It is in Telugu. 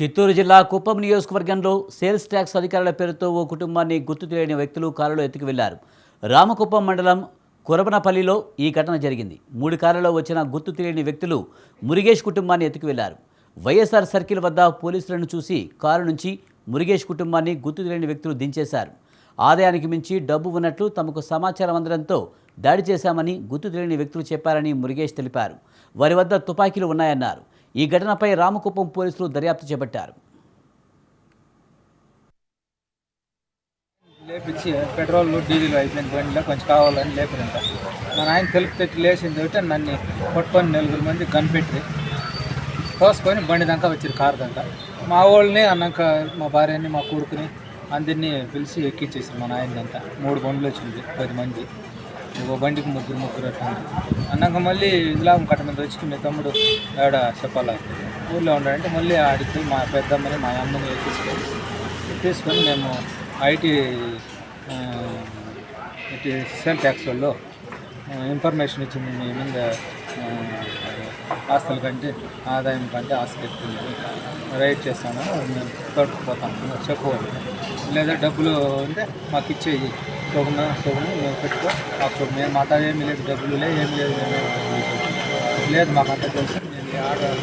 చిత్తూరు జిల్లా కుప్పం నియోజకవర్గంలో సేల్స్ ట్యాక్స్ అధికారుల పేరుతో ఓ కుటుంబాన్ని గుర్తు తెలియని వ్యక్తులు కారులో ఎత్తుకు వెళ్లారు. రామకుప్పం మండలం కొరబనపల్లిలో ఈ ఘటన జరిగింది. 3 కార్లలో వచ్చిన గుర్తు తెలియని వ్యక్తులు మురుగేష్ కుటుంబాన్ని ఎత్తుకు వెళ్లారు. వైఎస్ఆర్ సర్కిల్ వద్ద పోలీసులను చూసి కారు నుంచి మురుగేష్ కుటుంబాన్ని గుర్తు తెలియని వ్యక్తులు దించేశారు. ఆదాయానికి మించి డబ్బు ఉన్నట్లు తమకు సమాచారం అందడంతో దాడి చేశామని గుర్తు తెలియని వ్యక్తులు చెప్పారని మురుగేష్ తెలిపారు. వారి వద్ద తుపాకీలు ఉన్నాయన్నారు. ఈ ఘటనపై రామకుప్పం పోలీసులు దర్యాప్తు చేపట్టారు. లేపించి పెట్రోల్ డీజిల్ అయిపోయింది బండిలో కొంచెం కావాలని లేపినంట. మా నాయన తెలుపు తెచ్చి లేచింది ఒకటి నన్ను కొట్టుకొని 4 మంది కనిపెట్టి తోసుకొని బండి దాకా వచ్చారు కారు దాకా. మా వాళ్ళని అన్నాక మా భార్యని మా కొడుకుని అందరినీ పిలిచి ఎక్కించేసారు. మా నాయనంతా 3 బండ్లు వచ్చింది 10 మంది, ఓ బండికి ముగ్గురు అట్లా అన్నాక మళ్ళీ ఇలాం కట్ట మీద వచ్చి మీ తమ్ముడు ఏడ చెప్పాలా ఊళ్ళో ఉన్నాడంటే మళ్ళీ ఆడికి మా పెద్దమ్మని మా అమ్మని తీసుకొని మేము ఐటీ సేల్ ట్యాక్స్ వాళ్ళు ఇన్ఫర్మేషన్ ఇచ్చింది. మీ మీద ఆస్తుల కంటే ఆదాయం కంటే ఆస్తులు ఎక్కువ రైట్ చేస్తాను, మేము తోడుకుపోతాము చెప్పుకోవాలి, లేదా డబ్బులు ఉంటే మాకు ఇచ్చేయి సోగున మేము పెట్టుకో అప్పుడు మేము మాట ఏమీ లేదు, డబ్బులు లేదు ఏమి లేదు, లేదు మాకు అంతా తెలుసు నేను ఆర్డర్